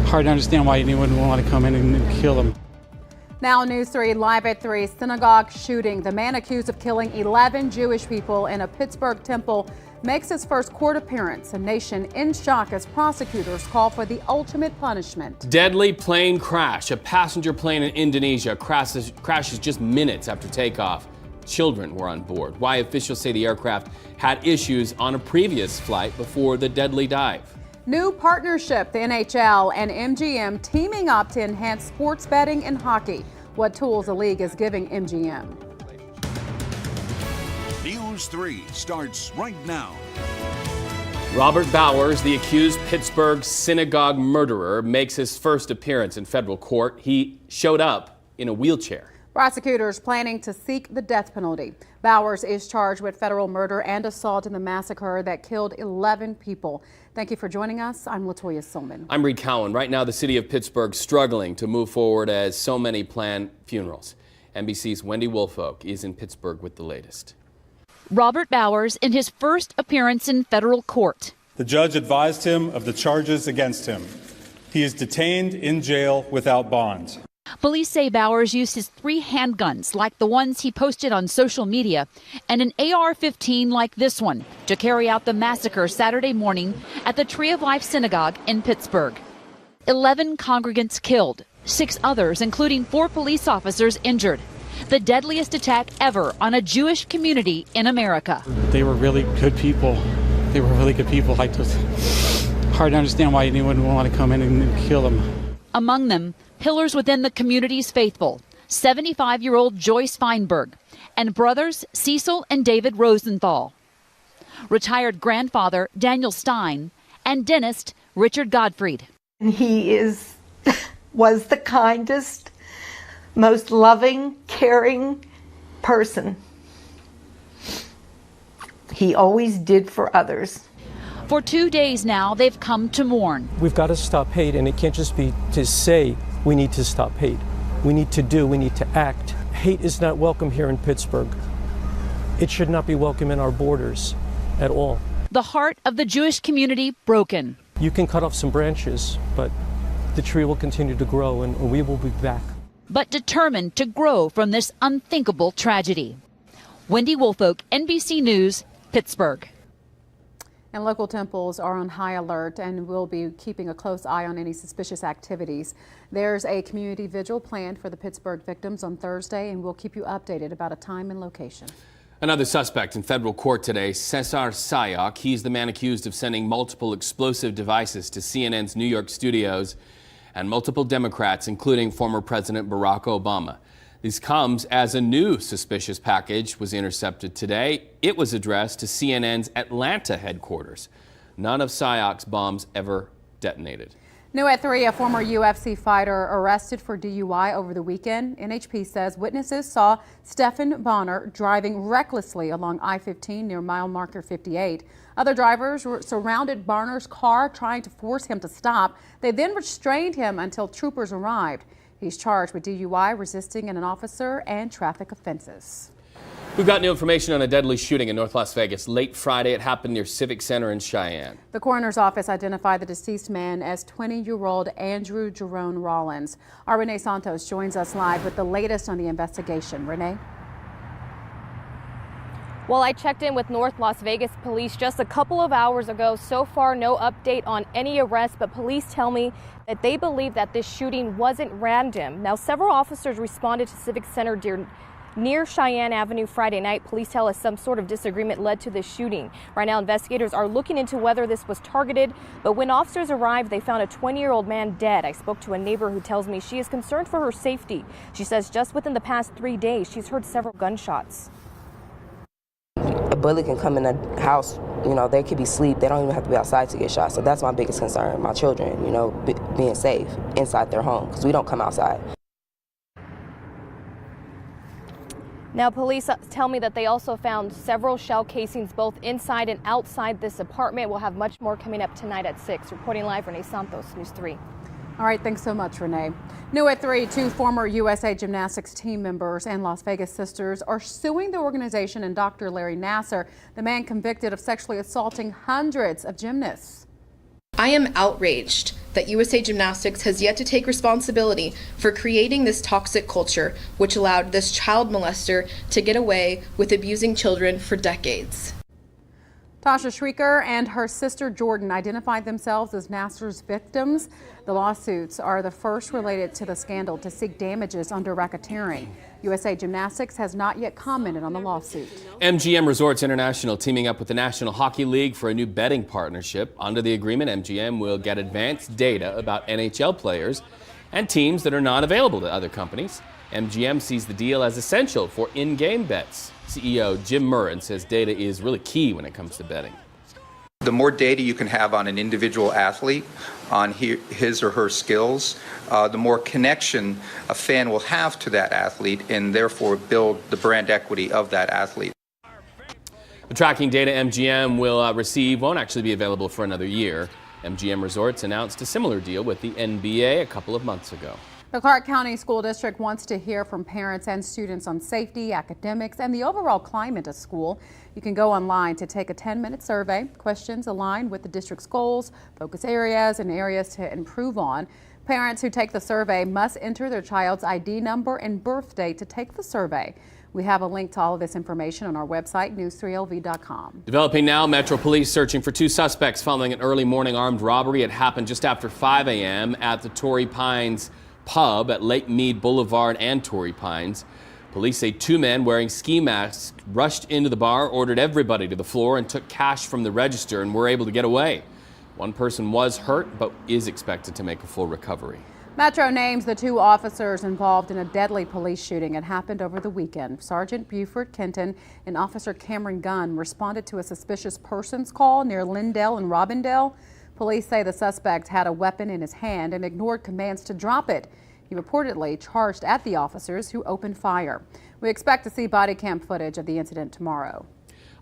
hard to understand why anyone would want to come in and kill them. Now News 3 live at 3. Synagogue shooting. The man accused of killing 11 Jewish people in a Pittsburgh temple makes his first court appearance. A nation in shock as prosecutors call for the ultimate punishment. Deadly plane crash. A passenger plane in Indonesia crashes just minutes after takeoff. Children were on board. Why officials say the aircraft had issues on a previous flight before the deadly dive. New partnership, the NHL and MGM teaming up to enhance sports betting and hockey. What tools the league is giving MGM. News 3 starts right now. Robert Bowers, the accused Pittsburgh synagogue murderer, makes his first appearance in federal court. He showed up in a wheelchair. Prosecutors planning to seek the death penalty. Bowers is charged with federal murder and assault in the massacre that killed 11 people. Thank you for joining us. I'm Latoya Silman. I'm Reed Cowan. Right now, the city of Pittsburgh struggling to move forward as so many plan funerals. NBC's Wendy Woolfolk is in Pittsburgh with the latest. Robert Bowers in his first appearance in federal court. The judge advised him of the charges against him. He is detained in jail without bond. Police say Bowers used his 3 handguns like the ones he posted on social media and an AR-15 like this one to carry out the massacre Saturday morning at the Tree of Life Synagogue in Pittsburgh. 11 congregants killed, 6 others, including 4 police officers, injured. The deadliest attack ever on a Jewish community in America. They were really good people. They were really good people. Like, just hard to understand why anyone would want to come in and kill them. Among them, pillars within the community's faithful, 75-year-old Joyce Feinberg, and brothers Cecil and David Rosenthal, retired grandfather Daniel Stein, and dentist Richard Gottfried. He was the kindest, most loving, caring person. He always did for others. For 2 days now, they've come to mourn. We've got to stop hate, and it can't just be to say we need to stop hate. We need to act. Hate is not welcome here in Pittsburgh. It should not be welcome in our borders at all. The heart of the Jewish community broken. You can cut off some branches, but the tree will continue to grow, and we will be back. But determined to grow from this unthinkable tragedy. Wendy Woolfolk, NBC News, Pittsburgh. And local temples are on high alert and will be keeping a close eye on any suspicious activities. There's a community vigil planned for the Pittsburgh victims on Thursday, and we'll keep you updated about a time and location. Another suspect in federal court today, Cesar Sayoc. He's the man accused of sending multiple explosive devices to CNN's New York studios and multiple Democrats, including former President Barack Obama. This comes as a new suspicious package was intercepted today. It was addressed to CNN's Atlanta headquarters. None of Sayoc's bombs ever detonated. New at 3, a former UFC fighter arrested for DUI over the weekend. NHP says witnesses saw Stephan Bonner driving recklessly along I-15 near mile marker 58. Other drivers surrounded Bonner's car trying to force him to stop. They then restrained him until troopers arrived. He's charged with DUI, resisting an officer, and traffic offenses. We've got new information on a deadly shooting in North Las Vegas. Late Friday, it happened near Civic Center in Cheyenne. The coroner's office identified the deceased man as 20-year-old Andrew Jerome Rollins. Our Renee Santos joins us live with the latest on the investigation. Renee? Well, I checked in with North Las Vegas police just a couple of hours ago. So far, no update on any arrests, but police tell me that they believe that this shooting wasn't random. Now, several officers responded to Civic Center near Cheyenne Avenue Friday night. Police tell us some sort of disagreement led to this shooting. Right now, investigators are looking into whether this was targeted, but when officers arrived, they found a 20-year-old man dead. I spoke to a neighbor who tells me she is concerned for her safety. She says just within the past 3 days, she's heard several gunshots. A bully can come in a house, they could be asleep. They don't even have to be outside to get shot. So that's my biggest concern, my children, being safe inside their home, because we don't come outside. Now, police tell me that they also found several shell casings both inside and outside this apartment. We'll have much more coming up tonight at 6. Reporting live, Renee Santos, News 3. All right, thanks so much, Renee. New at 3, 2 former USA Gymnastics team members and Las Vegas sisters are suing the organization and Dr. Larry Nassar, the man convicted of sexually assaulting hundreds of gymnasts. I am outraged that USA Gymnastics has yet to take responsibility for creating this toxic culture which allowed this child molester to get away with abusing children for decades. Tasha Shrieker and her sister Jordan identified themselves as Nassar's victims. The lawsuits are the first related to the scandal to seek damages under racketeering. USA Gymnastics has not yet commented on the lawsuit. MGM Resorts International teaming up with the National Hockey League for a new betting partnership. Under the agreement, MGM will get advanced data about NHL players and teams that are not available to other companies. MGM sees the deal as essential for in-game bets. CEO Jim Murren says data is really key when it comes to betting. The more data you can have on an individual athlete, on his or her skills, the more connection a fan will have to that athlete and therefore build the brand equity of that athlete. The tracking data MGM will receive won't actually be available for another year. MGM Resorts announced a similar deal with the NBA a couple of months ago. The Clark County School District wants to hear from parents and students on safety, academics, and the overall climate at school. You can go online to take a 10-minute survey. Questions align with the district's goals, focus areas, and areas to improve on. Parents who take the survey must enter their child's ID number and birth date to take the survey. We have a link to all of this information on our website, news3lv.com. Developing now, Metro Police searching for two suspects following an early morning armed robbery. It happened just after 5 a.m. at the Torrey Pines pub at Lake Mead Boulevard and Torrey Pines. Police say two men wearing ski masks rushed into the bar, ordered everybody to the floor, and took cash from the register and were able to get away. One person was hurt but is expected to make a full recovery. Metro names the two officers involved in a deadly police shooting. It happened over the weekend. Sergeant Buford Kenton and Officer Cameron Gunn responded to a suspicious persons call near Lindale and Robindale. Police say the suspect had a weapon in his hand and ignored commands to drop it. He reportedly charged at the officers who opened fire. We expect to see body cam footage of the incident tomorrow.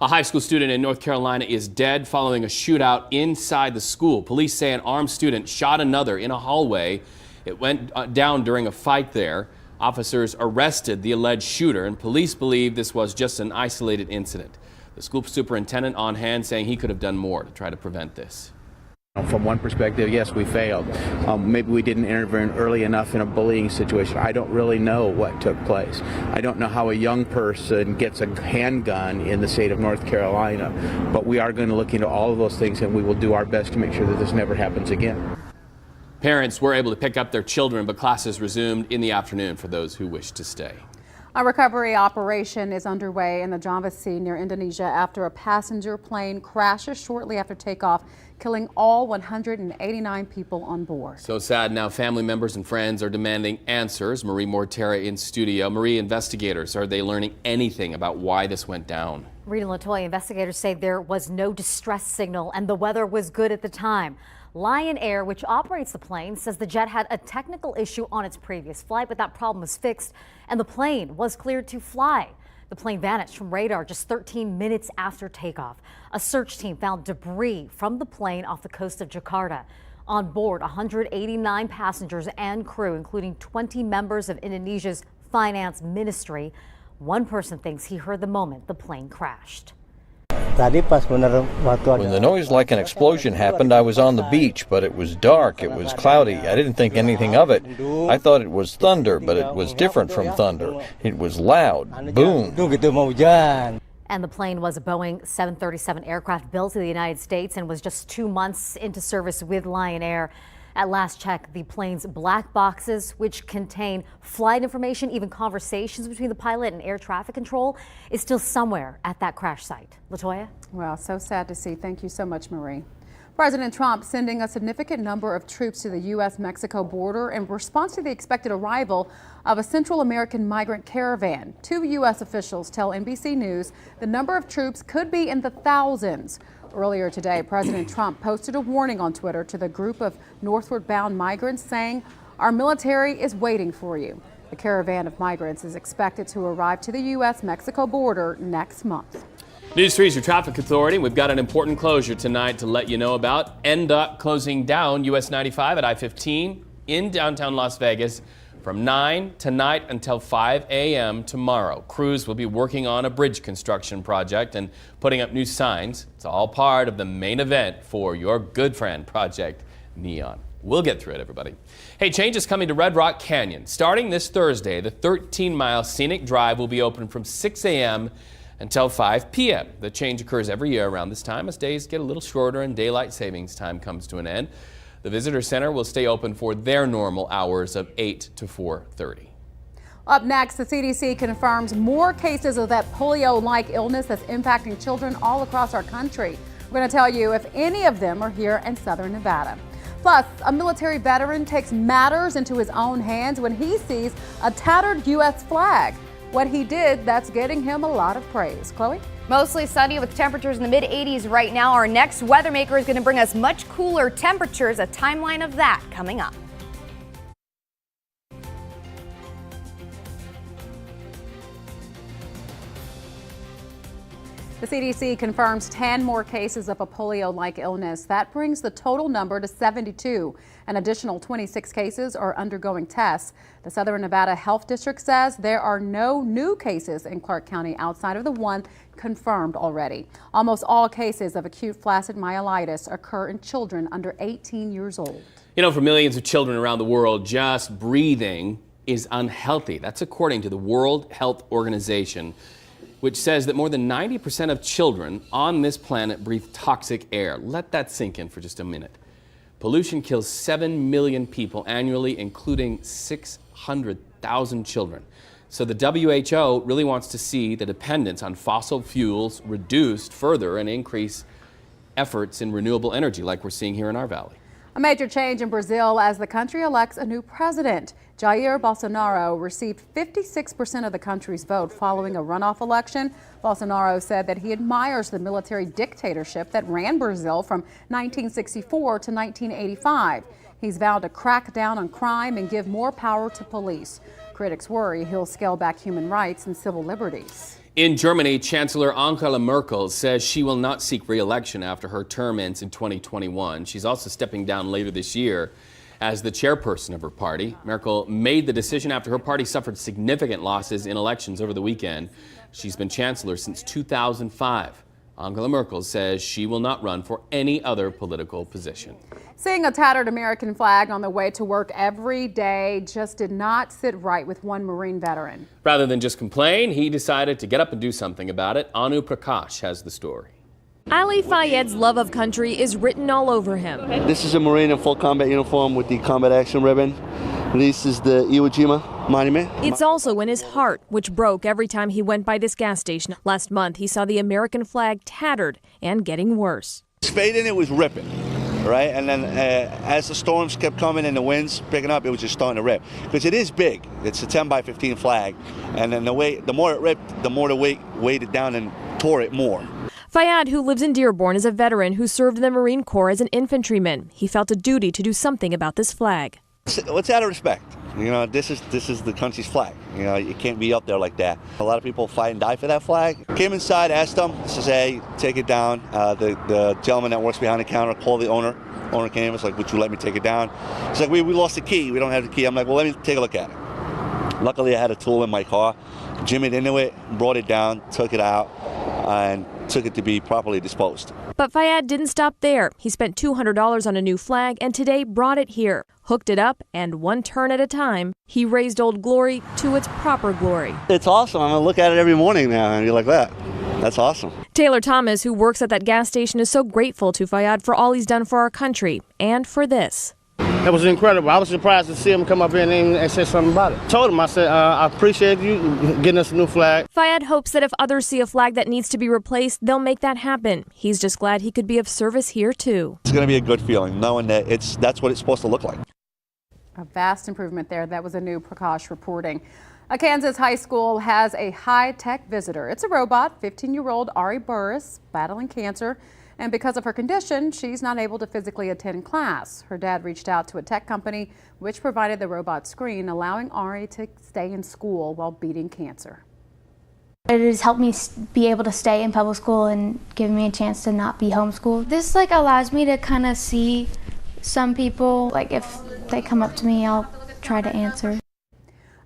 A high school student in North Carolina is dead following a shootout inside the school. Police say an armed student shot another in a hallway. It went down during a fight there. Officers arrested the alleged shooter, and police believe this was just an isolated incident. The school superintendent on hand saying he could have done more to try to prevent this. From one perspective, yes, we failed. Maybe we didn't intervene early enough in a bullying situation. I don't really know what took place. I don't know how a young person gets a handgun in the state of North Carolina, but we are going to look into all of those things, and we will do our best to make sure that this never happens again. Parents were able to pick up their children, but classes resumed in the afternoon for those who wish to stay. A recovery operation is underway in the Java Sea near Indonesia after a passenger plane crashes shortly after takeoff, killing all 189 people on board. So sad now. Family members and friends are demanding answers. Marie Mortera in studio. Marie, investigators, are they learning anything about why this went down? Rita Latoya, investigators say there was no distress signal and the weather was good at the time. Lion Air, which operates the plane, says the jet had a technical issue on its previous flight, but that problem was fixed and the plane was cleared to fly. The plane vanished from radar just 13 minutes after takeoff. A search team found debris from the plane off the coast of Jakarta. On board, 189 passengers and crew, including 20 members of Indonesia's finance ministry. One person thinks he heard the moment the plane crashed. When the noise like an explosion happened, I was on the beach, but it was dark, it was cloudy. I didn't think anything of it. I thought it was thunder, but it was different from thunder. It was loud. Boom. And the plane was a Boeing 737 aircraft built in the United States and was just 2 months into service with Lion Air. At last check, the plane's black boxes, which contain flight information, even conversations between the pilot and air traffic control, is still somewhere at that crash site. Latoya? Well, so sad to see. Thank you so much, Marie. President Trump sending a significant number of troops to the U.S.-Mexico border in response to the expected arrival of a Central American migrant caravan. Two U.S. officials tell NBC News the number of troops could be in the thousands. Earlier today, President Trump posted a warning on Twitter to the group of northward-bound migrants saying, "Our military is waiting for you." The caravan of migrants is expected to arrive to the U.S.-Mexico border next month. News 3's your traffic authority. We've got an important closure tonight to let you know about. NDOT closing down US 95 at I-15 in downtown Las Vegas from 9 tonight until 5 a.m. tomorrow. Crews will be working on a bridge construction project and putting up new signs. It's all part of the main event for your good friend, Project Neon. We'll get through it, everybody. Hey, change is coming to Red Rock Canyon. Starting this Thursday, the 13-mile scenic drive will be open from 6 a.m. until 5 p.m. The change occurs every year around this time as days get a little shorter and daylight savings time comes to an end. The visitor center will stay open for their normal hours of 8 to 4:30. Up next, the CDC confirms more cases of that polio-like illness that's impacting children all across our country. We're going to tell you if any of them are here in southern Nevada. Plus, a military veteran takes matters into his own hands when he sees a tattered U.S. flag. What he did, that's getting him a lot of praise. Chloe? Mostly sunny with temperatures in the mid-80s right now. Our next weather maker is going to bring us much cooler temperatures. A timeline of that coming up. The CDC confirms 10 more cases of a polio-like illness. That brings the total number to 72. An additional 26 cases are undergoing tests. The Southern Nevada Health District says there are no new cases in Clark County outside of the one confirmed already. Almost all cases of acute flaccid myelitis occur in children under 18 years old. You know, for millions of children around the world, just breathing is unhealthy. That's according to the World Health Organization, which says that more than 90% of children on this planet breathe toxic air. Let that sink in for just a minute. Pollution kills 7 million people annually, including 600,000 children. So the WHO really wants to see the dependence on fossil fuels reduced further and increase efforts in renewable energy like we're seeing here in our valley. A major change in Brazil as the country elects a new president. Jair Bolsonaro received 56% of the country's vote following a runoff election. Bolsonaro said that he admires the military dictatorship that ran Brazil from 1964 to 1985. He's vowed to crack down on crime and give more power to police. Critics worry he'll scale back human rights and civil liberties. In Germany, Chancellor Angela Merkel says she will not seek re-election after her term ends in 2021. She's also stepping down later this year as the chairperson of her party. Merkel made the decision after her party suffered significant losses in elections over the weekend. She's been chancellor since 2005. Angela Merkel says she will not run for any other political position. Seeing a tattered American flag on the way to work every day just did not sit right with one Marine veteran. Rather than just complain, he decided to get up and do something about it. Anu Prakash has the story. Ali Fayed's love of country is written all over him. This is a Marine in full combat uniform with the combat action ribbon. This is the Iwo Jima monument. It's also in his heart, which broke every time he went by this gas station. Last month, he saw the American flag tattered and getting worse. Fading, it was ripping, right? And then as the storms kept coming and the winds picking up, it was just starting to rip. Because it is big. It's a 10 by 15 flag. And then the more it ripped, the more the weight weighed it down and tore it more. Fayed, who lives in Dearborn, is a veteran who served in the Marine Corps as an infantryman. He felt a duty to do something about this flag. It's out of respect. You know, this is the country's flag. You know, you can't be up there like that. A lot of people fight and die for that flag. Came inside, asked them, says, hey, take it down. The gentleman that works behind the counter called the owner. Owner came, was like, would you let me take it down? He's like, we lost the key. We don't have the key. I'm like, well, let me take a look at it. Luckily, I had a tool in my car. Jimmied into it, brought it down, took it out, and took it to be properly disposed. But Fayed didn't stop there. He spent $200 on a new flag and today brought it here, hooked it up, and one turn at a time, he raised Old Glory to its proper glory. It's awesome. I'm gonna look at it every morning now and be like that. That's awesome. Taylor Thomas, who works at that gas station, is so grateful to Fayed for all he's done for our country and for this. It was incredible. I was surprised to see him come up here and say something about it. Told him, I said, I appreciate you getting us a new flag. Fayed hopes that if others see a flag that needs to be replaced, they'll make that happen. He's just glad he could be of service here, too. It's going to be a good feeling, knowing that that's what it's supposed to look like. A vast improvement there. That was Anu Prakash reporting. A Kansas high school has a high-tech visitor. It's a robot, 15-year-old Ari Burris, battling cancer. And because of her condition, she's not able to physically attend class. Her dad reached out to a tech company which provided the robot screen, allowing Ari to stay in school while beating cancer. It has helped me be able to stay in public school and giving me a chance to not be homeschooled. This allows me to kind of see some people, if they come up to me, I'll try to answer.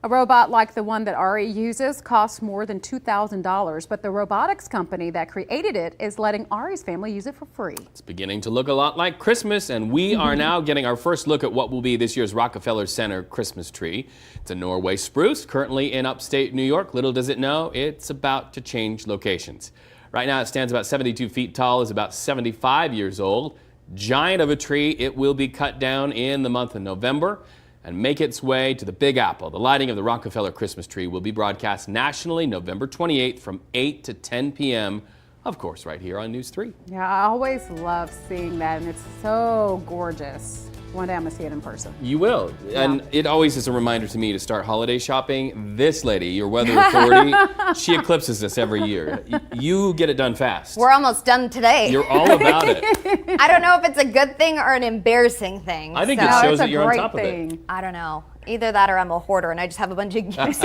A robot like the one that Ari uses costs more than $2,000, but the robotics company that created it is letting Ari's family use it for free. It's beginning to look a lot like Christmas, and we are now getting our first look at what will be this year's Rockefeller Center Christmas tree. It's a Norway spruce, currently in upstate New York. Little does it know, it's about to change locations. Right now it stands about 72 feet tall, is about 75 years old. Giant of a tree, it will be cut down in the month of November and make its way to the Big Apple. The lighting of the Rockefeller Christmas tree will be broadcast nationally November 28th from 8 to 10 p.m., of course, right here on News 3. Yeah, I always love seeing that, and it's so gorgeous. One day I'm going to see it in person. You will. Yeah. And it always is a reminder to me to start holiday shopping. This lady, your weather authority, she eclipses us every year. You get it done fast. We're almost done today. You're all about it. I don't know if it's a good thing or an embarrassing thing. I think it shows that you're on top of it. I don't know. Either that or I'm a hoarder and I just have a bunch of gifts.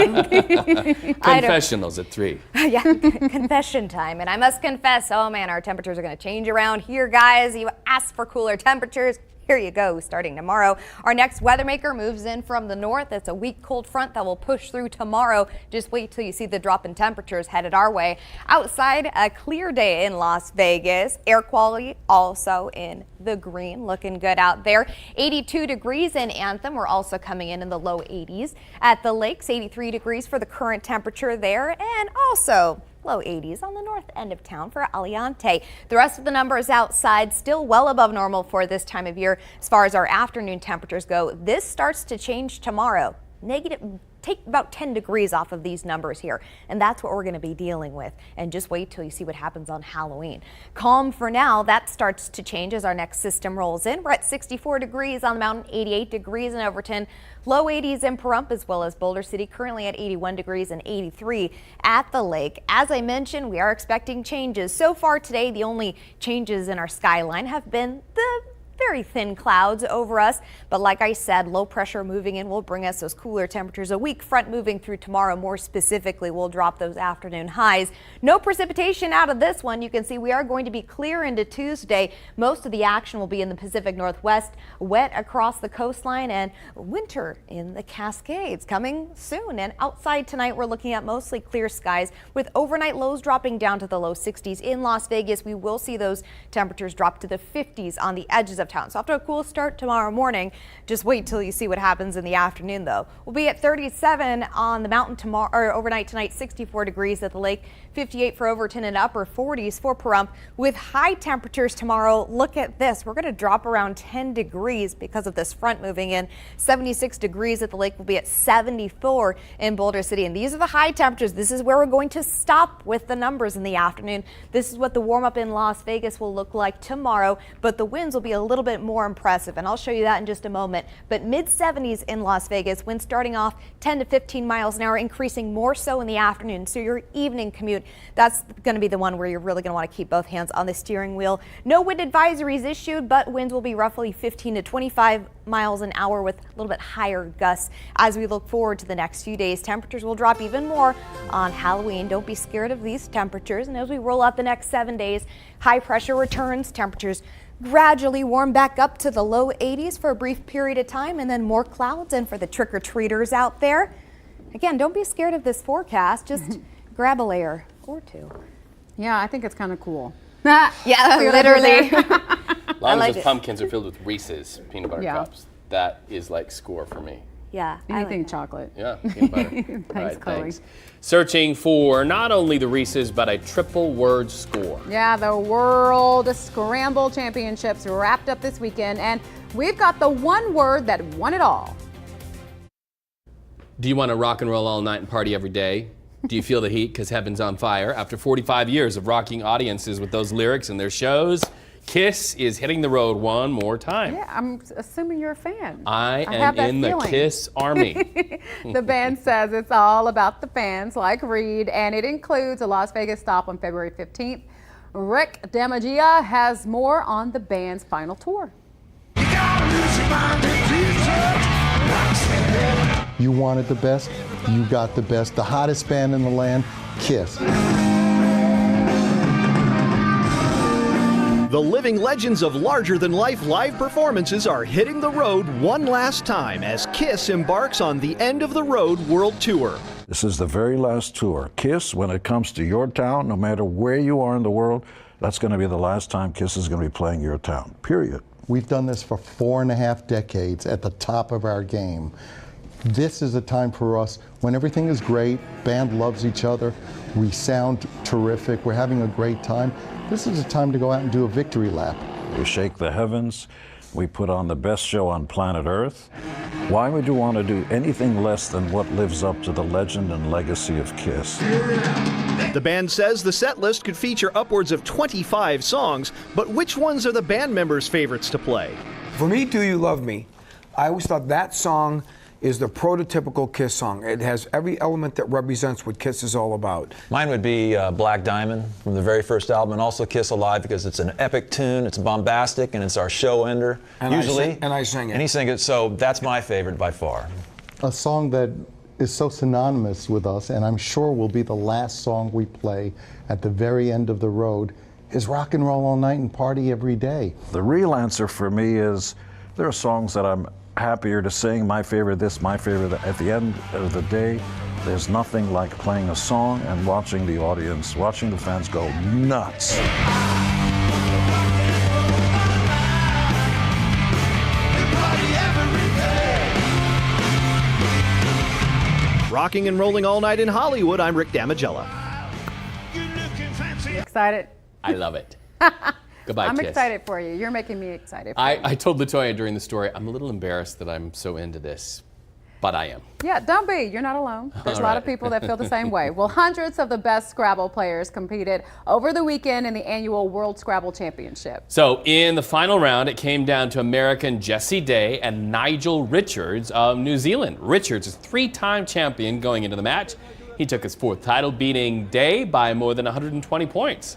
Confessionals at 3. Yeah, confession time. And I must confess, oh man, our temperatures are going to change around here, guys. You asked for cooler temperatures. Here you go, starting tomorrow. Our next weather maker moves in from the north. It's a weak cold front that will push through tomorrow. Just wait till you see the drop in temperatures headed our way. Outside, a clear day in Las Vegas. Air quality also in the green, looking good out there. 82 degrees in Anthem. We're also coming in the low 80s. At the lakes, 83 degrees for the current temperature there, and also low 80s on the north end of town for Aliante. The rest of the numbers outside still well above normal for this time of year. As far as our afternoon temperatures go, this starts to change tomorrow. Take about 10 degrees off of these numbers here, and that's what we're going to be dealing with. And just wait till you see what happens on Halloween. Calm for now. That starts to change as our next system rolls in. We're at 64 degrees on the mountain, 88 degrees in Overton, low 80s in Pahrump, as well as Boulder City, currently at 81 degrees and 83 at the lake. As I mentioned, we are expecting changes. So far today, the only changes in our skyline have been the very thin clouds over us, but like I said, low pressure moving in will bring us those cooler temperatures. A weak front moving through tomorrow, more specifically, will drop those afternoon highs. No precipitation out of this one. You can see we are going to be clear into Tuesday. Most of the action will be in the Pacific Northwest, wet across the coastline, and winter in the Cascades coming soon. And outside tonight, we're looking at mostly clear skies with overnight lows dropping down to the low 60s. In Las Vegas, we will see those temperatures drop to the 50s on the edges of town. So after a cool start tomorrow morning, just wait till you see what happens in the afternoon though. We'll be at 37 on the mountain tomorrow, or overnight tonight, 64 degrees at the lake, 58 for Overton, and upper 40s for Pahrump. With high temperatures tomorrow, look at this. We're going to drop around 10 degrees because of this front moving in. 76 degrees at the lake, will be at 74 in Boulder City. And these are the high temperatures. This is where we're going to stop with the numbers in the afternoon. This is what the warm up in Las Vegas will look like tomorrow, but the winds will be a little bit more impressive, and I'll show you that in just a moment. But mid 70s in Las Vegas, winds starting off 10 to 15 miles an hour, increasing more so in the afternoon. So your evening commute, that's going to be the one where you're really going to want to keep both hands on the steering wheel. No wind advisories issued, but winds will be roughly 15 to 25 miles an hour with a little bit higher gusts. As we look forward to the next few days, temperatures will drop even more on Halloween. Don't be scared of these temperatures. And as we roll out the next 7 days, high pressure returns, temperatures gradually warm back up to the low 80s for a brief period of time, and then more clouds. And for the trick-or-treaters out there, again, don't be scared of this forecast. Just grab a layer or two. Yeah, I think it's kind of cool. Yeah, literally. As long as those pumpkins are filled with Reese's peanut butter cups, that is like score for me. Yeah. Anything chocolate. Yeah, peanut butter. Thanks, Chloe. Thanks. Searching for not only the Reese's, but a triple word score. Yeah, the World Scramble Championships wrapped up this weekend, and we've got the one word that won it all. Do you want to rock and roll all night and party every day? Do you feel the heat because heaven's on fire? After 45 years of rocking audiences with those lyrics in their shows, Kiss is hitting the road one more time. Yeah, I'm assuming you're a fan. I am in the Kiss army. The band says it's all about the fans like Reed, and it includes a Las Vegas stop on February 15th. Rick DeMagia has more on the band's final tour. You wanted the best, you got the best. The hottest band in the land, Kiss. The living legends of larger-than-life live performances are hitting the road one last time as KISS embarks on the End of the Road World Tour. This is the very last tour. KISS, when it comes to your town, no matter where you are in the world, that's going to be the last time KISS is going to be playing your town, period. We've done this for 4.5 decades at the top of our game. This is a time for us when everything is great, band loves each other, we sound terrific, we're having a great time. This is a time to go out and do a victory lap. We shake the heavens. We put on the best show on planet Earth. Why would you want to do anything less than what lives up to the legend and legacy of KISS? The band says the set list could feature upwards of 25 songs, but which ones are the band members' favorites to play? For me, Do You Love Me? I always thought that song is the prototypical KISS song. It has every element that represents what KISS is all about. Mine would be Black Diamond from the very first album, and also Kiss Alive because it's an epic tune, it's bombastic, and it's our show ender, usually. I sing it. And he sings it, so that's my favorite by far. A song that is so synonymous with us, and I'm sure will be the last song we play at the very end of the road, is Rock and Roll All Night and Party Every Day. The real answer for me is there are songs that I'm happier to sing, my favorite this, my favorite that. At the end of the day, there's nothing like playing a song and watching the audience, watching the fans go nuts. Rocking and rolling all night in Hollywood, I'm Rick Damigella. Excited? I love it. Goodbye, I'm KISS. excited for you. You're making me excited. I told LaToya during the story, I'm a little embarrassed that I'm so into this, but I am. Yeah, don't be. You're not alone. There's a lot of people that feel the same way. Well, hundreds of the best Scrabble players competed over the weekend in the annual World Scrabble Championship. So in the final round, it came down to American Jessie Day and Nigel Richards of New Zealand. Richards is a 3-time champion going into the match. He took his 4th title, beating Day by more than 120 points.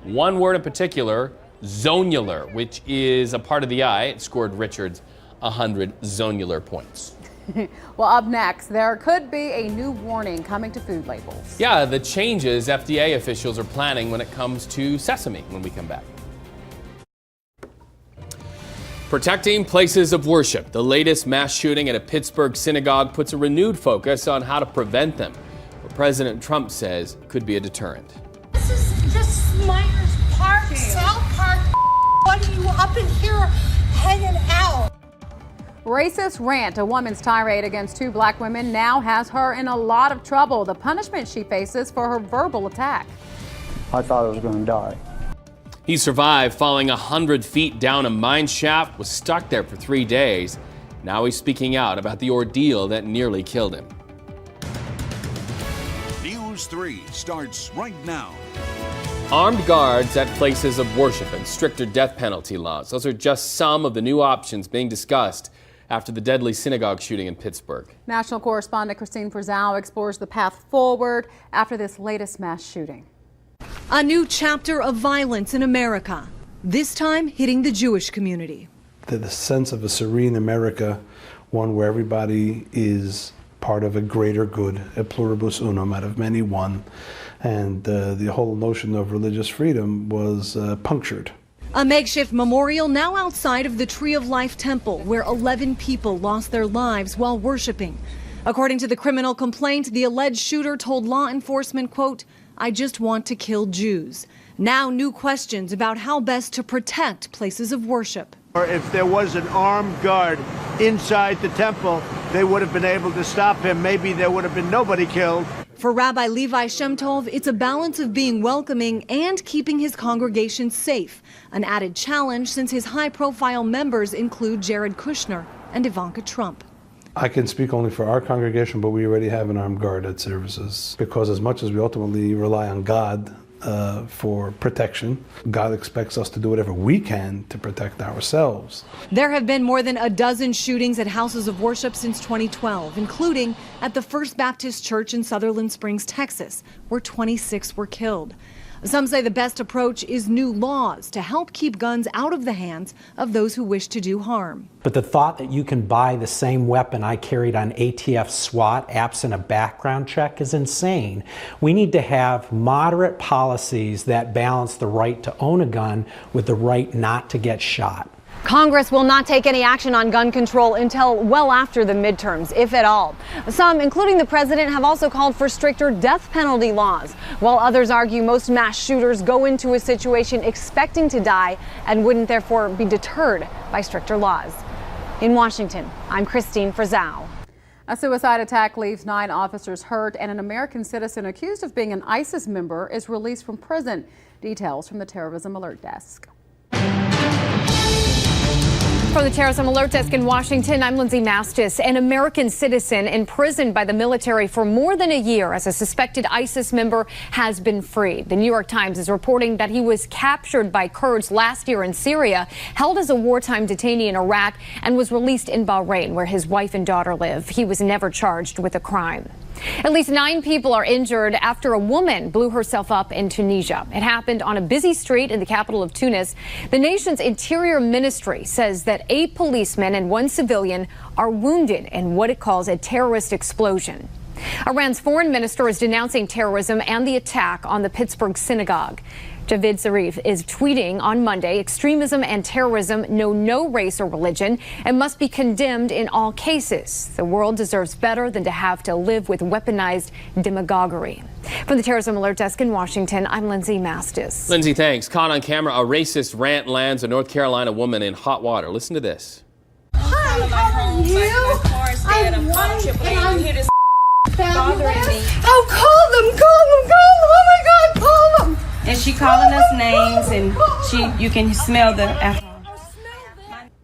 One word in particular, zonular, which is a part of the eye. It scored Richards 100 zonular points. Well, up next, there could be a new warning coming to food labels. Yeah, the changes FDA officials are planning when it comes to sesame when we come back. Protecting places of worship. The latest mass shooting at a Pittsburgh synagogue puts a renewed focus on how to prevent them, what President Trump says could be a deterrent. This is just Myers Park, South Park. What are you up in here hanging out? Racist rant. A woman's tirade against 2 black women now has her in a lot of trouble. The punishment she faces for her verbal attack. I thought I was going to die. He survived falling 100 feet down a mine shaft, was stuck there for 3 days. Now he's speaking out about the ordeal that nearly killed him. News 3 starts right now. Armed guards at places of worship and stricter death penalty laws. Those are just some of the new options being discussed after the deadly synagogue shooting in Pittsburgh. National correspondent Christine Frizzell explores the path forward after this latest mass shooting. A new chapter of violence in America, this time hitting the Jewish community. The sense of a serene America, one where everybody is part of a greater good, a pluribus unum, out of many one. And the whole notion of religious freedom was punctured. A makeshift memorial now outside of the Tree of Life Temple, where 11 people lost their lives while worshiping. According to the criminal complaint, the alleged shooter told law enforcement, quote, "I just want to kill Jews." Now new questions about how best to protect places of worship. Or if there was an armed guard inside the temple, they would have been able to stop him. Maybe there would have been nobody killed. For Rabbi Levi Shemtov, it's a balance of being welcoming and keeping his congregation safe, an added challenge since his high-profile members include Jared Kushner and Ivanka Trump. I can speak only for our congregation, but we already have an armed guard at services because as much as we ultimately rely on God for protection, God expects us to do whatever we can to protect ourselves. There have been more than a dozen shootings at houses of worship since 2012, including at the First Baptist Church in Sutherland Springs, Texas, where 26 were killed. Some say the best approach is new laws to help keep guns out of the hands of those who wish to do harm. But the thought that you can buy the same weapon I carried on ATF SWAT absent a background check is insane. We need to have moderate policies that balance the right to own a gun with the right not to get shot. Congress will not take any action on gun control until well after the midterms, if at all. Some, including the president, have also called for stricter death penalty laws, while others argue most mass shooters go into a situation expecting to die and wouldn't therefore be deterred by stricter laws. In Washington, I'm Christine Frizzell. A suicide attack leaves 9 officers hurt, and an American citizen accused of being an ISIS member is released from prison. Details from the Terrorism Alert Desk. From the Terrorism Alert Desk in Washington, I'm Lindsay Mastis. An American citizen imprisoned by the military for more than a year as a suspected ISIS member has been freed. The New York Times is reporting that he was captured by Kurds last year in Syria, held as a wartime detainee in Iraq, and was released in Bahrain, where his wife and daughter live. He was never charged with a crime. At least 9 people are injured after a woman blew herself up in Tunisia. It happened on a busy street in the capital of Tunis. The nation's interior ministry says that 8 policemen and 1 civilian are wounded in what it calls a terrorist explosion. Iran's foreign minister is denouncing terrorism and the attack on the Pittsburgh synagogue. Javad Zarif is tweeting on Monday, extremism and terrorism know no race or religion and must be condemned in all cases. The world deserves better than to have to live with weaponized demagoguery. From the Terrorism Alert Desk in Washington, I'm Lindsay Mastis. Lindsay, thanks. Caught on camera, a racist rant lands a North Carolina woman in hot water. Listen to this. Hi, how are you? I'm white and I'm here to bothering me. Oh, call them. Oh my God, call them. And she calling us names, and you can smell the alcohol.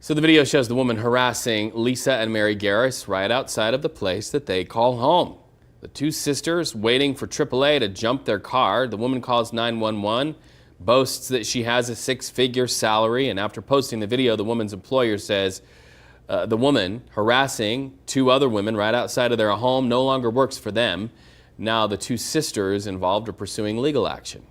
So the video shows the woman harassing Lisa and Mary Garris right outside of the place that they call home. The 2 sisters waiting for AAA to jump their car. The woman calls 911, boasts that she has a 6-figure salary, and after posting the video, the woman's employer says the woman harassing 2 other women right outside of their home no longer works for them. Now the 2 sisters involved are pursuing legal action.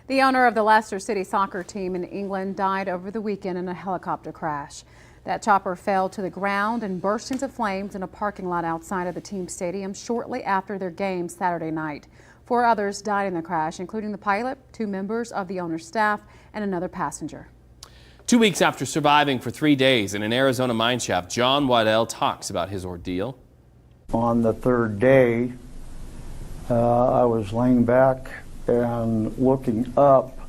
The owner of the Leicester City soccer team in England died over the weekend in a helicopter crash. That chopper fell to the ground and burst into flames in a parking lot outside of the team stadium shortly after their game Saturday night. 4 others died in the crash, including the pilot, 2 members of the owner's staff, and another passenger. 2 weeks after surviving for 3 days in an Arizona mine shaft, John Waddell talks about his ordeal. On the 3rd day, I was laying back and looking up.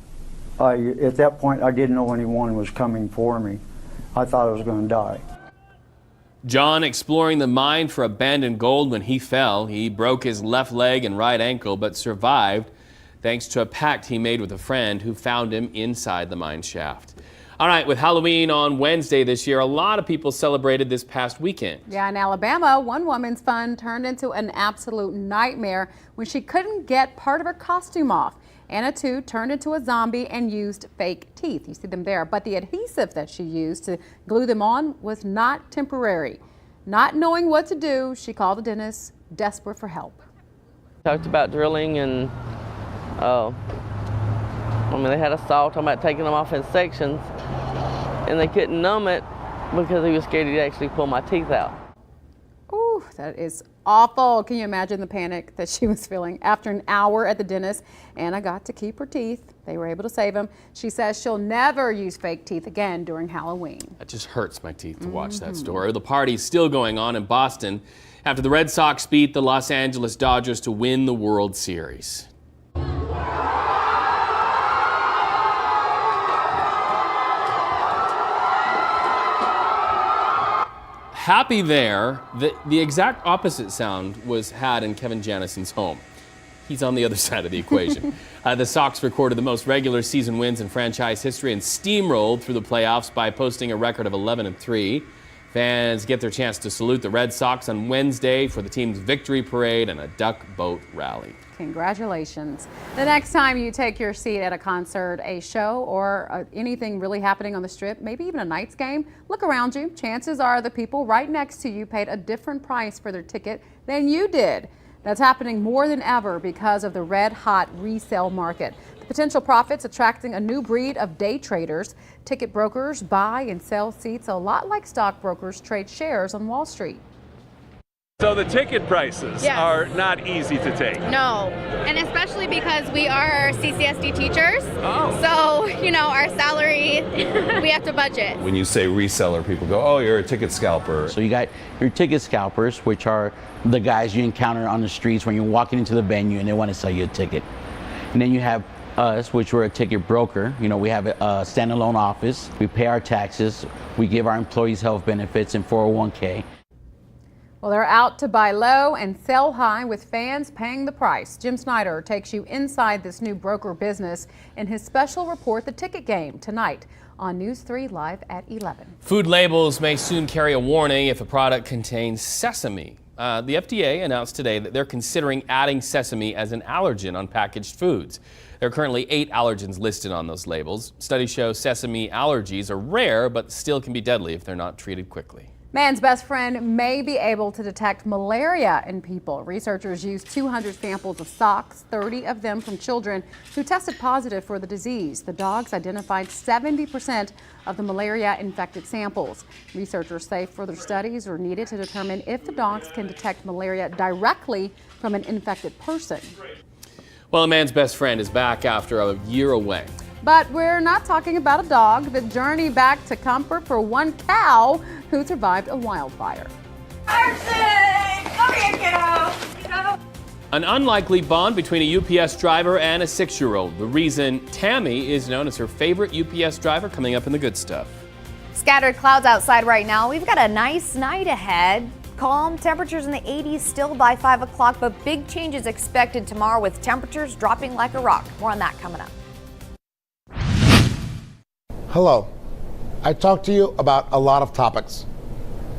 At that point, I didn't know anyone was coming for me. I thought I was going to die. John exploring the mine for abandoned gold when he fell. He broke his left leg and right ankle, but survived thanks to a pact he made with a friend who found him inside the mine shaft. All right, with Halloween on Wednesday this year, a lot of people celebrated this past weekend. Yeah, in Alabama, one woman's fun turned into an absolute nightmare when she couldn't get part of her costume off. Anna, too, turned into a zombie and used fake teeth. You see them there. But the adhesive that she used to glue them on was not temporary. Not knowing what to do, she called the dentist, desperate for help. Talked about drilling and, they had a saw talking about taking them off in sections, and they couldn't numb it because he was scared he'd actually pull my teeth out. Ooh, that is awful. Can you imagine the panic that she was feeling? After an hour at the dentist, Anna got to keep her teeth. They were able to save them. She says she'll never use fake teeth again during Halloween. It just hurts my teeth to watch that story. The party's still going on in Boston after the Red Sox beat the Los Angeles Dodgers to win the World Series. Happy there, the exact opposite sound was had in Kevin Janison's home. He's on the other side of the equation. The Sox recorded the most regular season wins in franchise history and steamrolled through the playoffs by posting a record of 11-3. Fans get their chance to salute the Red Sox on Wednesday for the team's victory parade and a duck boat rally. Congratulations. The next time you take your seat at a concert, a show, or anything really happening on the Strip, maybe even a Knights game, look around you. Chances are the people right next to you paid a different price for their ticket than you did. That's happening more than ever because of the red-hot resale market. The Potential profits attracting a new breed of day traders. Ticket brokers buy and sell seats a lot like stockbrokers trade shares on Wall Street. So the ticket prices are not easy to take. No, and especially because we are CCSD teachers. Oh. So, you know, our salary, we have to budget. When you say reseller, people go, oh, you're a ticket scalper. So you got your ticket scalpers, which are the guys you encounter on the streets when you're walking into the venue and they want to sell you a ticket. And then you have us, which we're a ticket broker. You know, we have a standalone office. We pay our taxes. We give our employees health benefits and 401k. Well, they're out to buy low and sell high with fans paying the price. Jim Snyder takes you inside this new broker business in his special report, The Ticket Game, tonight on News 3 Live at 11. Food labels may soon carry a warning if a product contains sesame. The FDA announced today that they're considering adding sesame as an allergen on packaged foods. There are currently 8 allergens listed on those labels. Studies show sesame allergies are rare, but still can be deadly if they're not treated quickly. Man's best friend may be able to detect malaria in people. Researchers used 200 samples of socks, 30 of them from children who tested positive for the disease. The dogs identified 70% of the malaria-infected samples. Researchers say further studies are needed to determine if the dogs can detect malaria directly from an infected person. Well, a man's best friend is back after a year away. But we're not talking about a dog. The journey back to comfort for one cow who survived a wildfire. Come here, kiddo. An unlikely bond between a UPS driver and a 6-year-old. The reason Tammy is known as her favorite UPS driver, coming up in the good stuff. Scattered clouds outside right now. We've got a nice night ahead. Calm temperatures in the 80s still by 5 o'clock, but big changes expected tomorrow with temperatures dropping like a rock. More on that coming up. Hello. I talked to you about a lot of topics.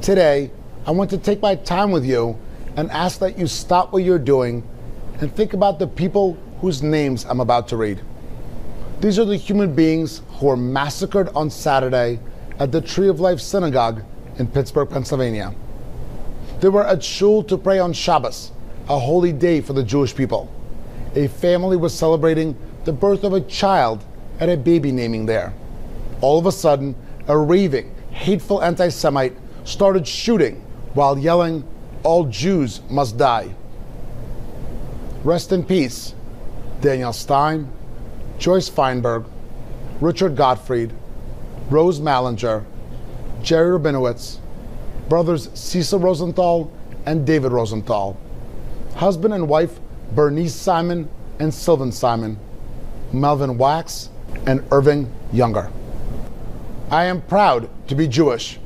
Today, I want to take my time with you and ask that you stop what you're doing and think about the people whose names I'm about to read. These are the human beings who were massacred on Saturday at the Tree of Life Synagogue in Pittsburgh, Pennsylvania. They were at shul to pray on Shabbos, a holy day for the Jewish people. A family was celebrating the birth of a child at a baby naming there. All of a sudden, a raving, hateful anti-Semite started shooting while yelling, "All Jews must die." Rest in peace, Daniel Stein, Joyce Feinberg, Richard Gottfried, Rose Mallinger, Jerry Rabinowitz, brothers Cecil Rosenthal and David Rosenthal, husband and wife Bernice Simon and Sylvan Simon, Melvin Wax and Irving Younger. I am proud to be Jewish.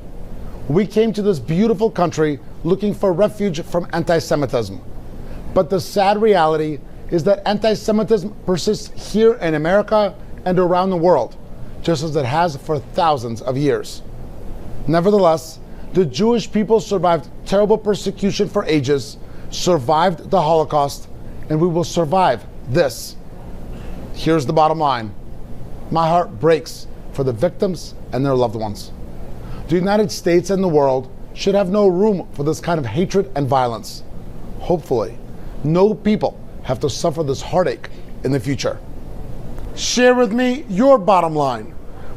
We came to this beautiful country looking for refuge from anti-Semitism. But the sad reality is that anti-Semitism persists here in America and around the world, just as it has for thousands of years. Nevertheless, the Jewish people survived terrible persecution for ages, survived the Holocaust, and we will survive this. Here's the bottom line. My heart breaks for the victims and their loved ones. The United States and the world should have no room for this kind of hatred and violence. Hopefully, no people have to suffer this heartache in the future. Share with me your bottom line.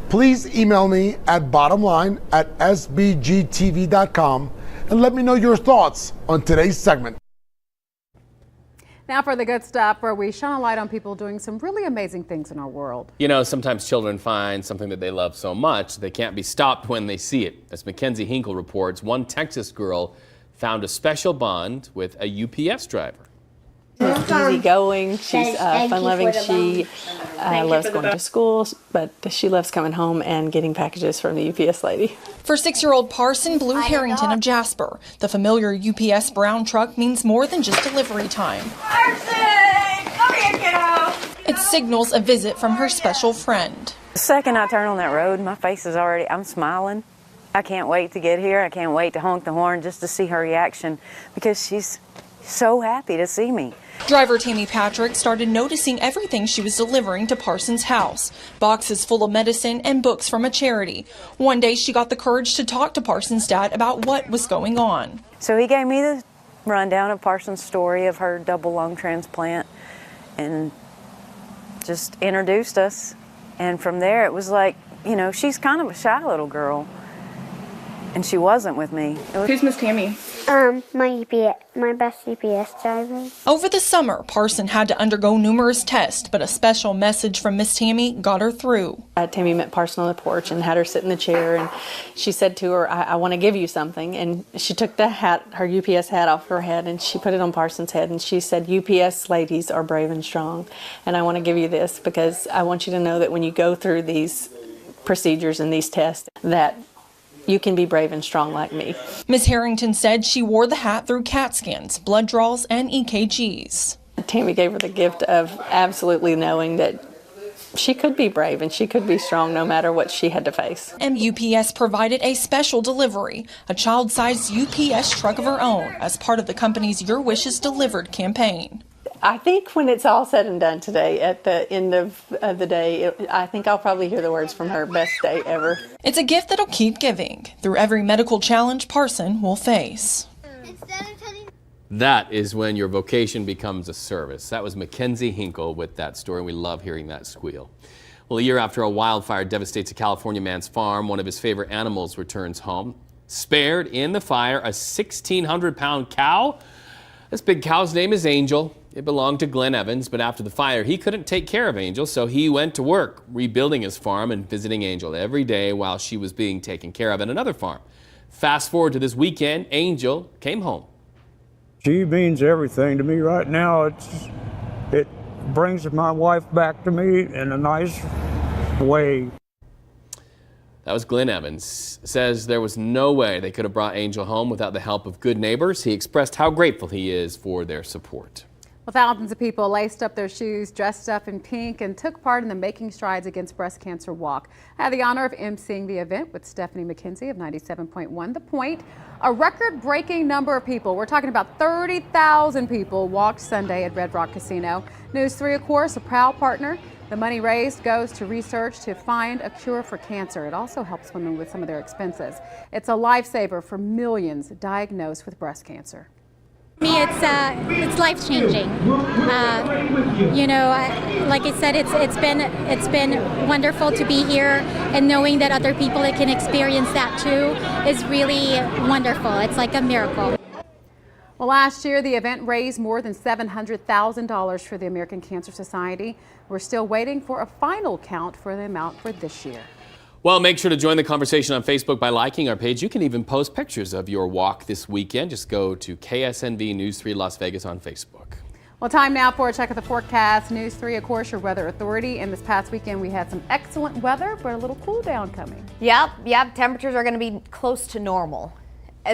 Please email me at bottomline@sbgtv.com and let me know your thoughts on today's segment. Now for the good stuff, where we shine a light on people doing some really amazing things in our world. You know, sometimes children find something that they love so much they can't be stopped when they see it. As Mackenzie Hinkle reports, one Texas girl found a special bond with a UPS driver. She's easygoing, she's fun-loving, she loves going to school, but she loves coming home and getting packages from the UPS lady. For 6-year-old Parson Blue Harrington of Jasper, the familiar UPS brown truck means more than just delivery time. Parson! Come here, kiddo! It signals a visit from her special friend. The second I turn on that road, my face is already, I'm smiling. I can't wait to get here. I can't wait to honk the horn just to see her reaction because she's so happy to see me. Driver Tammy Patrick started noticing everything she was delivering to Parson's house. Boxes full of medicine and books from a charity. One day she got the courage to talk to Parson's dad about what was going on. So he gave me the rundown of Parson's story of her double lung transplant, and just introduced us. And from there, it was like, you know, she's kind of a shy little girl. And she wasn't with me. Who's Miss Tammy? My best UPS driver. Over the summer, Parson had to undergo numerous tests, but a special message from Miss Tammy got her through. Tammy met Parson on the porch and had her sit in the chair, and she said to her, I want to give you something. And she took the hat, her UPS hat off her head, and she put it on Parson's head, and she said, UPS ladies are brave and strong, and I want to give you this because I want you to know that when you go through these procedures and these tests, that you can be brave and strong like me. Ms. Harrington said she wore the hat through CAT scans, blood draws, and EKGs. Tammy gave her the gift of absolutely knowing that she could be brave and she could be strong no matter what she had to face. And UPS provided a special delivery, a child-sized UPS truck of her own, as part of the company's Your Wishes Delivered campaign. I think when it's all said and done today, at the end of the day, I think I'll probably hear the words from her, best day ever. It's a gift that'll keep giving through every medical challenge Parson will face. That is when your vocation becomes a service. That was Mackenzie Hinkle with that story. We love hearing that squeal. Well, a year after a wildfire devastates a California man's farm, one of his favorite animals returns home. Spared in the fire, a 1,600-pound cow. This big cow's name is Angel. It belonged to Glenn Evans, but after the fire, he couldn't take care of Angel, so he went to work rebuilding his farm and visiting Angel every day while she was being taken care of at another farm. Fast forward to this weekend, Angel came home. She means everything to me right now. It brings my wife back to me in a nice way. That was Glenn Evans. Says there was no way they could have brought Angel home without the help of good neighbors. He expressed how grateful he is for their support. Well, thousands of people laced up their shoes, dressed up in pink, and took part in the Making Strides Against Breast Cancer Walk. I had the honor of emceeing the event with Stephanie McKenzie of 97.1 The Point. A record-breaking number of people, we're talking about 30,000 people, walked Sunday at Red Rock Casino. News 3, of course, a proud partner. The money raised goes to research to find a cure for cancer. It also helps women with some of their expenses. It's a lifesaver for millions diagnosed with breast cancer. Me, it's life changing. You know, like I said, it's been wonderful to be here, and knowing that other people that can experience that too is really wonderful. It's like a miracle. Well, last year the event raised more than $700,000 for the American Cancer Society. We're still waiting for a final count for the amount for this year. Well, make sure to join the conversation on Facebook by liking our page. You can even post pictures of your walk this weekend. Just go to KSNV News 3 Las Vegas on Facebook. Well, time now for a check of the forecast. News 3, of course, your weather authority. And this past weekend we had some excellent weather, but a little cool down coming. Yep. Temperatures are going to be close to normal.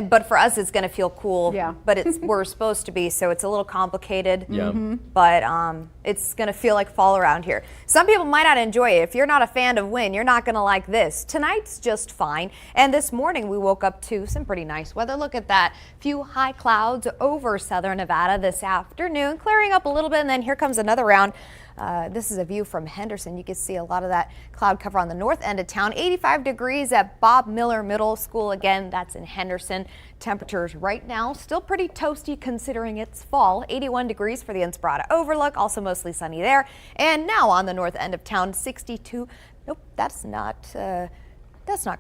But for us, it's going to feel cool. Yeah. But we're supposed to be, so it's a little complicated. Yeah. But it's going to feel like fall around here. Some people might not enjoy it. If you're not a fan of wind, you're not going to like this. Tonight's just fine. And this morning, we woke up to some pretty nice weather. Look at that. Few high clouds over southern Nevada this afternoon, clearing up a little bit. And then here comes another round. This is a view from Henderson. You can see a lot of that cloud cover on the north end of town. 85 degrees at Bob Miller Middle School. Again, that's in Henderson. Temperatures right now still pretty toasty considering it's fall. 81 degrees for the Inspirada Overlook. Also mostly sunny there. And now on the north end of town, 62. Nope, that's not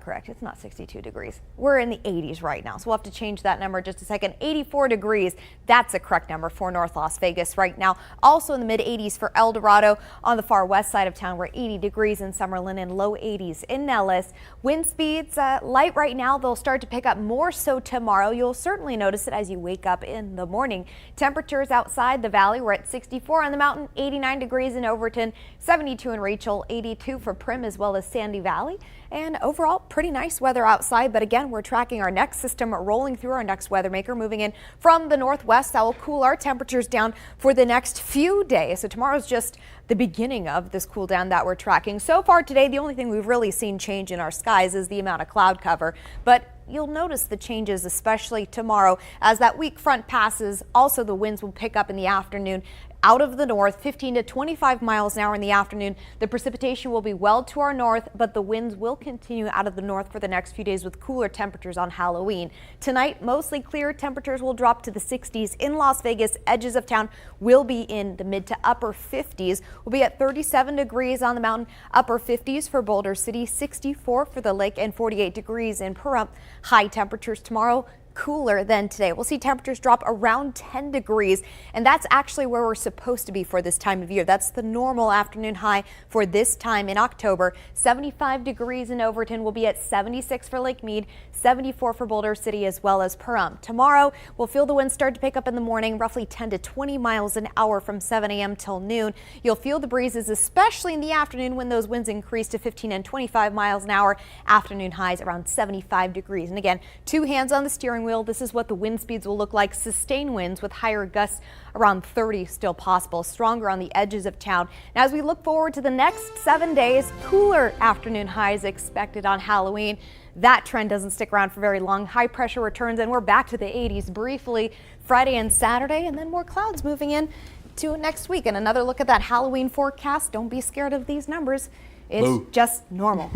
correct. It's not 62 degrees. We're in the 80s right now, so we'll have to change that number in just a second. 84 degrees, that's a correct number for North Las Vegas right now. Also in the mid-80s for El Dorado. On the far west side of town, we're 80 degrees in Summerlin and low 80s in Nellis. Wind speeds light right now. They'll start to pick up more so tomorrow. You'll certainly notice it as you wake up in the morning. Temperatures outside the valley, we're at 64 on the mountain, 89 degrees in Overton, 72 in Rachel, 82 for Prim as well as Sandy Valley. And overall, pretty nice weather outside. But again, we're tracking our next system rolling through our next weather maker, moving in from the northwest. That will cool our temperatures down for the next few days. So tomorrow's just the beginning of this cool down that we're tracking. So far today, the only thing we've really seen change in our skies is the amount of cloud cover. But you'll notice the changes, especially tomorrow, as that weak front passes. Also, the winds will pick up in the afternoon. out of the north, 15 to 25 miles an hour in the afternoon. The precipitation will be well to our north, but the winds will continue out of the north for the next few days with cooler temperatures on Halloween. Tonight, mostly clear. Temperatures will drop to the 60s in Las Vegas. Edges of town will be in the mid to upper 50s. We'll be at 37 degrees on the mountain, upper 50s for Boulder City, 64 for the lake, and 48 degrees in Pahrump. High temperatures tomorrow, cooler than today. We'll see temperatures drop around 10 degrees, and that's actually where we're supposed to be for this time of year. That's the normal afternoon high for this time in October. 75 degrees in Overton. Will be at 76 for Lake Mead, 74 for Boulder City, as well as Pahrump. Tomorrow, we'll feel the winds start to pick up in the morning, roughly 10 to 20 miles an hour from 7 a.m. till noon. You'll feel the breezes, especially in the afternoon when those winds increase to 15 and 25 miles an hour. Afternoon highs around 75 degrees. And again, 2 hands on the steering wheel. This is what the wind speeds will look like. Sustained winds with higher gusts around 30 still possible, stronger on the edges of town. Now, as we look forward to the next 7 days, cooler afternoon highs expected on Halloween. That trend doesn't stick around for very long. High pressure returns and we're back to the 80s briefly Friday and Saturday, and then more clouds moving in to next week. And another look at that Halloween forecast. Don't be scared of these numbers. It's just normal.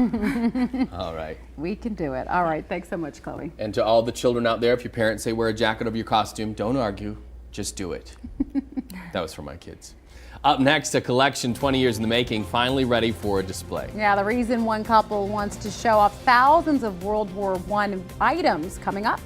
All right. We can do it. All right. Thanks so much, Chloe. And to all the children out there, if your parents say wear a jacket over your costume, don't argue. Just do it. That was for my kids. Up next, a collection 20 years in the making, finally ready for a display. Yeah, the reason one couple wants to show off thousands of World War I items coming up.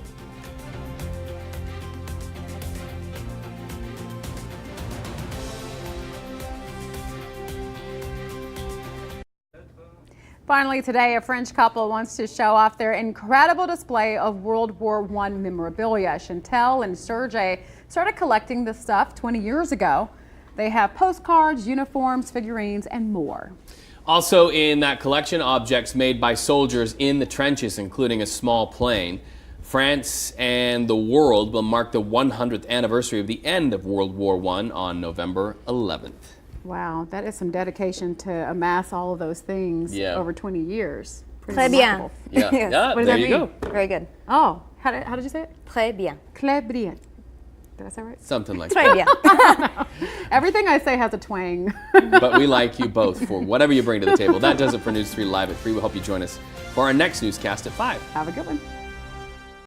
Finally today, a French couple wants to show off their incredible display of World War I memorabilia. Chantel and Sergey started collecting this stuff 20 years ago. They have postcards, uniforms, figurines, and more. Also in that collection, objects made by soldiers in the trenches, including a small plane. France and the world will mark the 100th anniversary of the end of World War I on November 11th. Wow, that is some dedication to amass all of those things over 20 years. Très bien. Yeah, yeah, What does there that you mean? go. Very good. Oh, how did you say it? Très bien. Très bien. Did I say it right? Something like Très that. bien. Everything I say has a twang. But we like you both for whatever you bring to the table. That does it for News 3 Live at 3. We hope you join us for our next newscast at 5. Have a good one.